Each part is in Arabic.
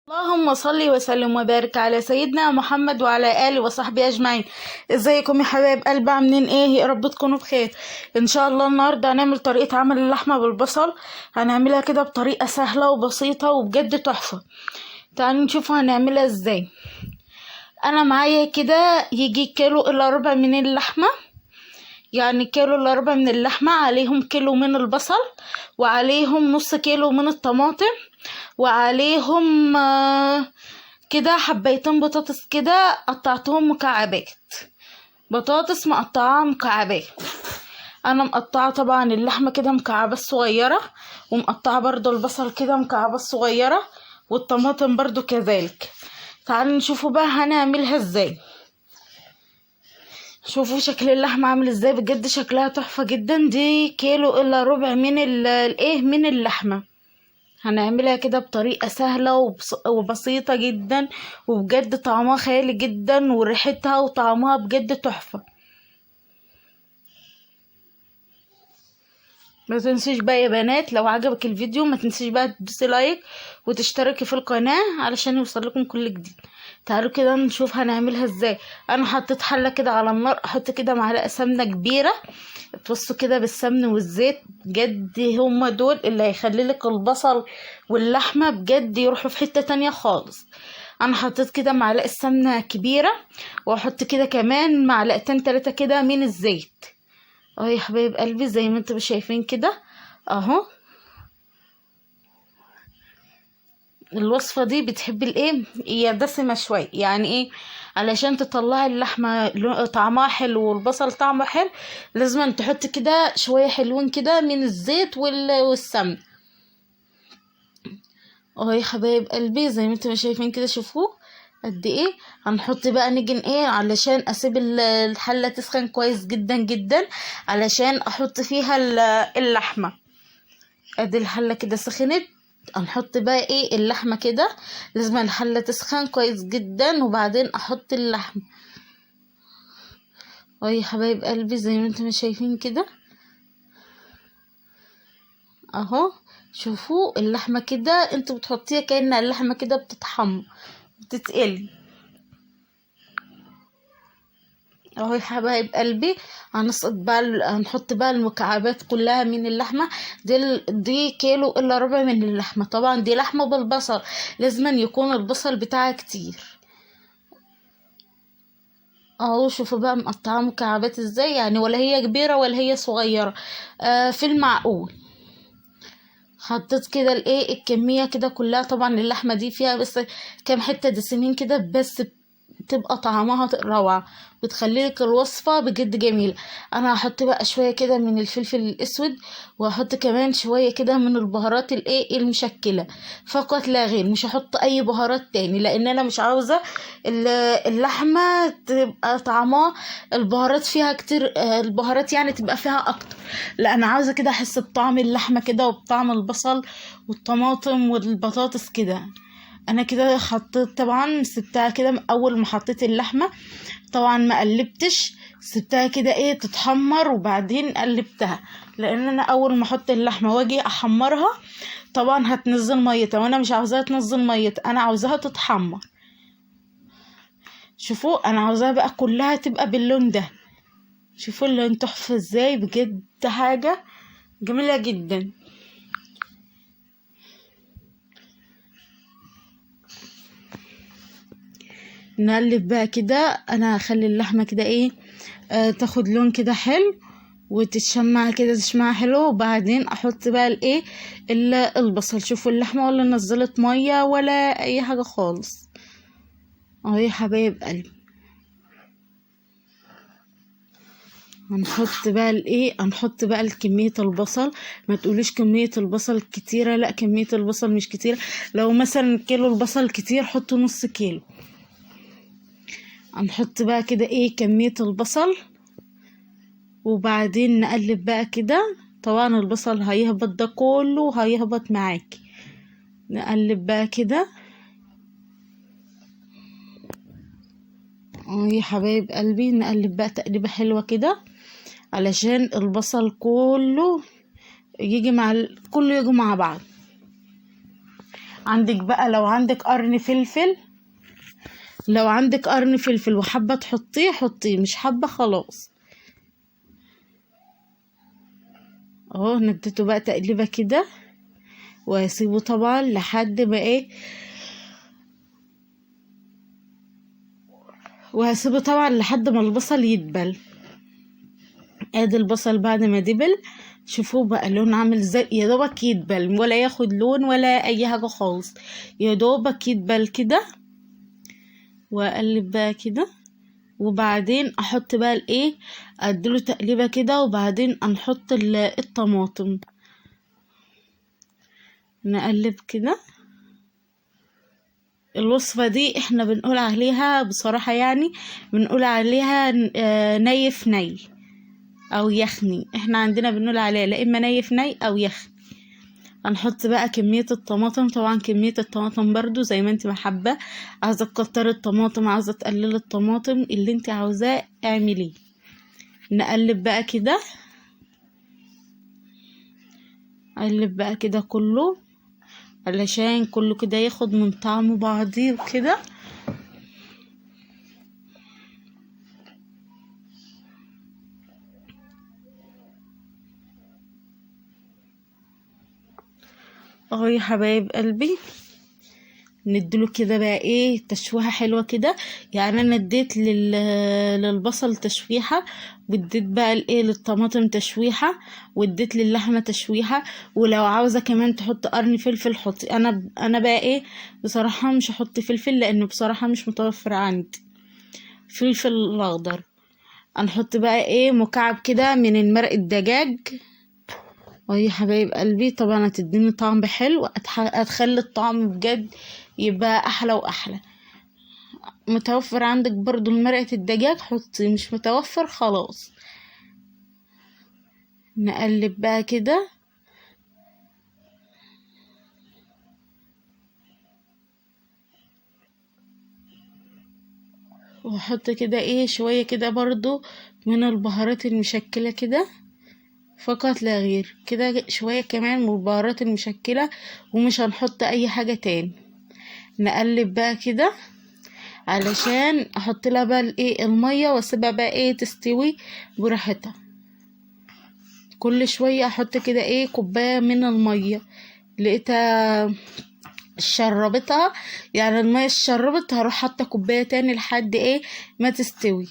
اللهم صل وسلم وبارك على سيدنا محمد وعلى آله وصحبه أجمعين. ازيكم يا حبايب قلبي؟ عاملين ايه؟ يا رب تكونوا بخير ان شاء الله. النهارده هنعمل طريقة عمل اللحمة بالبصل. هنعملها كده بطريقة سهلة وبسيطة وبجد تحفة. تعالوا نشوف هنعملها ازاي. انا معايا كده يجي كيلو الا ربع من اللحمة، يعني كيلو الا ربع من اللحمة، عليهم كيلو من البصل، وعليهم نص كيلو من الطماطم، وعليهم كده حبيتين بطاطس كده قطعتهم مكعبات، بطاطس مقطعاها مكعبات. انا مقطعه طبعا اللحمه كده مكعبات صغيره، ومقطعه برضو البصل كده مكعبات صغيره، والطماطم برضو كذلك. تعالوا نشوفوا بقى هنعملها ازاي. شوفوا شكل اللحمه عامل ازاي، بجد شكلها تحفه جدا. دي كيلو الا ربع من من اللحمه. هنعملها كده بطريقة سهلة وبسيطة جدا، وبجد طعمها خيالي جدا، وريحتها وطعمها بجد تحفة. ما تنسيش بقى يا بنات، لو عجبك الفيديو ما تنسيش بقى تدوسي لايك وتشتركي في القناة علشان يوصلكم كل جديد. تعالوا كده نشوف هنعملها ازاي. انا حطيت حلة كده على النار، احط كده معلقة سمنة كبيرة. تبصوا كده بالسمن والزيت، بجد هما دول اللي هيخليلك البصل واللحمة بجد يروحوا في حتة تانية خالص. انا حطيت كده معلقة سمنة كبيرة، واحط كده كمان معلقتين 3 كده من الزيت اهو يا حبايب قلبي، زي ما انتم شايفين كده اهو. الوصفة دي بتحب الايه؟ هي دسمة شوية، يعني ايه؟ علشان تطلعي اللحمة طعمها حلو والبصل طعمه حلو، لازم تحط كده شوية حلوين كده من الزيت والسمن اهو يا حبايب قلبي، زي ما انتم شايفين كده. شوفوه قد ايه. هنحط بقى نجن ايه علشان اسيب الحلة تسخن كويس جدا جدا، علشان احط فيها اللحمة. ادي الحلة كده سخنت. هنحط بقى ايه اللحمة كده، لازم الحلة تسخن كويس جدا وبعدين احط اللحمة اهو يا حبايب قلبي، زي ما انتم شايفين كده اهو. شوفوا اللحمة كده انتوا بتحطيها كأن اللحمة كده بتتحمر بتتقلي اهو يا حبايب قلبي. هنسقط بقى هنحط بقى المكعبات كلها من اللحمه دي كيلو الا ربع من اللحمه. طبعا دي لحمه بالبصل، لازم يكون البصل بتاعها كتير اهو. شوفوا بقى مقطعه مكعبات ازاي، يعني ولا هي كبيره ولا هي صغيره، في المعقول. حطيت كده الايه الكميه كده كلها. طبعا اللحمه دي فيها بس كام حته دسمين كده بس، تبقى طعمها روعة، بتخليلك الوصفة بجد جميلة. انا هحط بقى شوية كده من الفلفل الاسود، وهحط كمان شوية كده من البهارات الايه المشكلة فقط لا غير. مش هحط اي بهارات تاني، لان انا مش عاوزة اللحمة تبقى طعمها البهارات فيها كتير، البهارات يعني تبقى فيها اكتر. لا، انا عاوزة كده احس بطعم اللحمة كده وبطعم البصل والطماطم والبطاطس كده. انا كده حطيت طبعا، سبتها كده اول ما حطيت اللحمه، طبعا ما قلبتش، سبتها كده ايه تتحمر وبعدين قلبتها، لان انا اول ما احط اللحمه واجي احمرها طبعا هتنزل ميتها، وانا مش عاوزاها تنزل ميتها، انا عاوزاها تتحمر. شوفوا انا عاوزاها بقى كلها تبقى باللون ده. شوفوا اللون تحفه ازاي، بجد حاجه جميله جدا. نقلب بقى كده. انا هخلي اللحمه كده ايه تاخد لون كده حلو وتتشمع كده، تشمع حلو، وبعدين احط بقى الايه البصل. شوفوا اللحمه ولا نزلت ميه ولا اي حاجه خالص اهو يا حبايب قلبي. هنحط بقى الايه، هنحط بقى كميه البصل. ما تقوليش كميه البصل كتيره، لا كميه البصل مش كتيره. لو مثلا كيلو البصل كتير حطوا نص كيلو. هنحط بقى كده ايه كميه البصل، وبعدين نقلب بقى كده. طبعا البصل هيهبط ده كله هيهبط معاكي. نقلب بقى كده يا حبايب قلبي. نقلب بقى تقليبه حلوه كده علشان البصل كله يجي مع كله يجي مع بعض. عندك بقى لو عندك قرن فلفل، وحابة تحطيه حطيه، مش حابة خلاص. اهو نديته بقى تقليبة كده، وهسيبه طبعا لحد ما لحد ما البصل يدبل. ادي البصل بعد ما دبل، شوفوه بقى لون عامل ازاي، يا دوبك يدبل ولا ياخد لون ولا اي حاجة خالص، يا دوبك يدبل كده. واقلب بقى كده، وبعدين احط بقى اديله تقليبة كده، وبعدين نحط الطماطم، نقلب كده. الوصفة دي احنا بنقول عليها بصراحة، يعني بنقول عليها نيف ني او يخني، احنا عندنا بنقول عليها لا اما نيف ني او يخني. هنحط بقى كمية الطماطم، طبعا كمية الطماطم برضو زي ما انت محبة، عايزة تكتر الطماطم عايزة تقلل الطماطم، اللي انت عاوزاه اعمليه. نقلب بقى كده، اقلب بقى كده كله علشان كله كده ياخد من طعم بعضيه وكده. اهو يا حبايب قلبي، نديله كده بقى تشويحة حلوة كده. يعني انا اديت للبصل تشويحة، واديت بقى للطماطم تشويحة، واديت للحمة تشويحة. ولو عاوزة كمان تحط قرن فلفل حطي. انا بقى بصراحة مش هحط فلفل، لانه بصراحة مش متوفر عندي فلفل الاخضر. هنحط بقى مكعب كده من المرق الدجاج. يا حبايب قلبي طبعا هتديني طعم حلو، هتخلي الطعم بجد يبقى احلى واحلى. متوفر عندك برضو مرقة الدجاج حطي، مش متوفر خلاص. نقلب بقى كده، واحط كده شوية كده برضو من البهارات المشكلة كده، فقط لا غير كده، شوية كمان من البهارات المشكلة، ومش هنحط اي حاجة تاني. نقلب بقى كده علشان احط لها بقى المية، واسيبها بقى تستوي براحتها. كل شوية احط كده كوباية من المية، لقيتها شربتها، يعني المية شربت، هروح حاطة كوباية تاني لحد ما تستوي.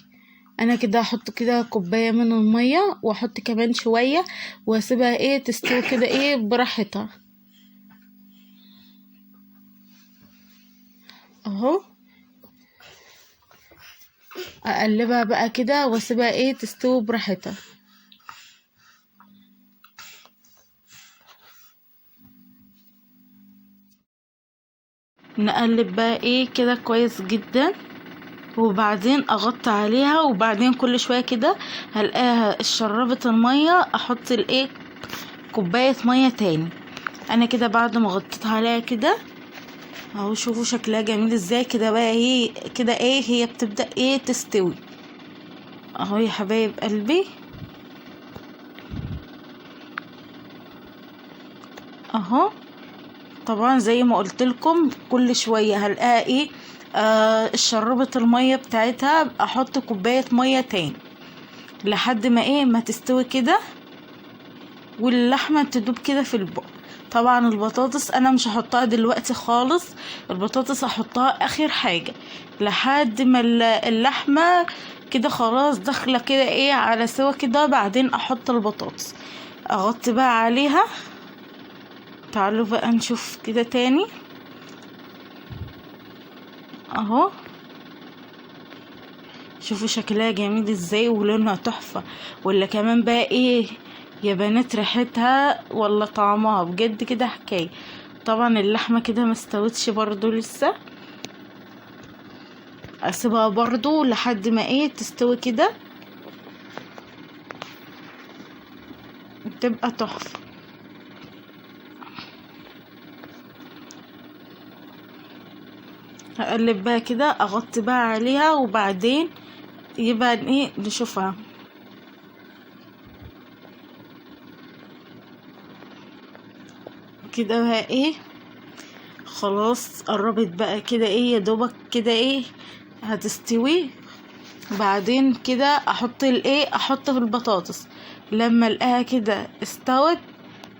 انا كده احط كده كوباية من المية، واحط كمان شوية، واسيبها تستوي كده براحتها. اهو اقلبها بقى كده، واسيبها تستوي براحتها. نقلب بقى كده كويس جدا، وبعدين اغطي عليها، وبعدين كل شويه كده هلاقيها شربت الميه، احط كوبايه ميه تاني. انا كده بعد ما غطيتها عليها كده اهو، شوفوا شكلها جميل ازاي كده بقى. هي كده هي بتبدا تستوي اهو يا حبايب قلبي. اهو طبعا زي ما قلت لكم كل شويه هلاقيها شربت الميه بتاعتها، احط كوبايه ميه تاني لحد ما تستوي كده، واللحمه تدوب كده في البق. طبعا البطاطس انا مش هحطها دلوقتي خالص، البطاطس هحطها اخر حاجه لحد ما اللحمه كده خلاص داخله كده على سوا كده، بعدين احط البطاطس اغطي بقى عليها. تعالوا بقى نشوف كده تاني اهو، شوفوا شكلها جميل ازاي ولونها تحفة، ولا كمان بقى يا بنات ريحتها ولا طعمها بجد كده حكاية. طبعا اللحمة كده ما استوتش برضو لسه، اسيبها برضو لحد ما تستوي كده، تبقى تحفة. هقلب بقى كده، اغطي بقى عليها، وبعدين يبقى نشوفها كده بقى خلاص قربت بقى كده ايه، يا دوبك كده ايه هتستوي. بعدين كده احط الايه، احط في البطاطس لما الاقيها كده استوت.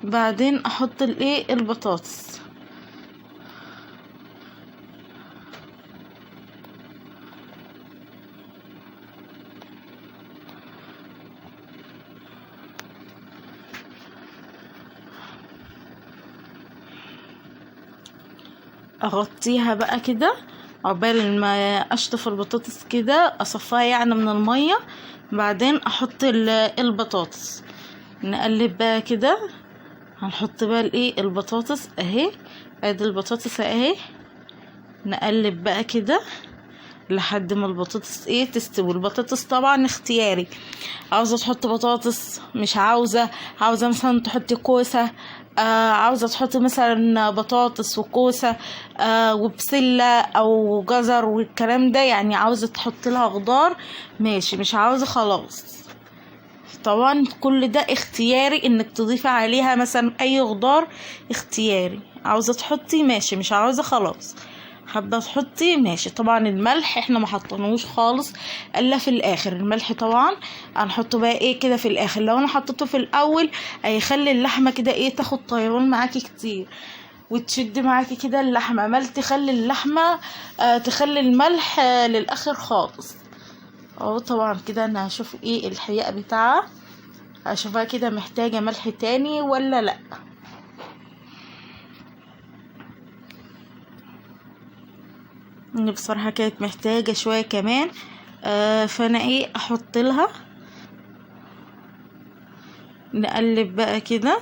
بعدين احط الايه البطاطس. اغطيها بقى كده عقبال ما اشطف البطاطس كده، اصفيها يعني من المية. بعدين احط البطاطس، نقلب بقى كده. هنحط بقى الايه البطاطس اهي، ادي البطاطس اهي. نقلب بقى كده لحد ما البطاطس ايه تستوي. البطاطس طبعا اختياري، عاوزه تحط بطاطس مش عاوزه، عاوزه مثلا تحطي كوسه، عاوزه تحطي مثلا بطاطس وكوسه وبسله او جزر والكلام ده، يعني عاوزه تحطي لها خضار ماشي، مش عاوزه خلاص. طبعا كل ده اختياري، انك تضيفي عليها مثلا اي خضار اختياري، عاوزه تحطي ماشي، مش عاوزه خلاص. حابه تحطي ماشي. طبعا الملح احنا ما حطيناهوش خالص الا في الاخر. الملح طبعا هنحطه بقى ايه كده في الاخر، لو انا حطيته في الاول هيخلي اللحمه كده ايه تاخد طيران معاكي كتير وتشد معاكي كده اللحمه. مال تخلي اللحمه تخلي الملح للاخر خالص. اهو طبعا كده انا هشوف ايه الحياء بتاعها، هشوفها كده محتاجه ملح تاني ولا لا. ان بصراحه كانت محتاجه شويه كمان، فانا ايه احط لها. نقلب بقى كده.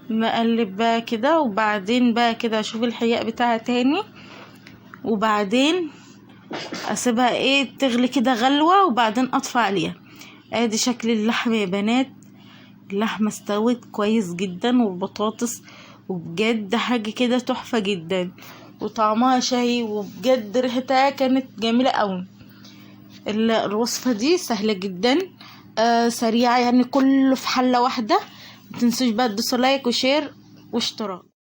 نقلب بقى كده، وبعدين بقى كده اشوف الحياء بتاعها تاني، وبعدين اسيبها ايه تغلي كده غلوة، وبعدين اطفي عليها. ادي شكل اللحمة يا بنات، اللحمة استوت كويس جدا والبطاطس، وبجد حاجة كده تحفة جدا وطعمها شهي، وبجد ريحتها كانت جميلة قوي. الوصفة دي سهلة جدا سريعة، يعني كله في حلة واحدة. متنسوش بقى تدوسوا لايك وشير واشتراك.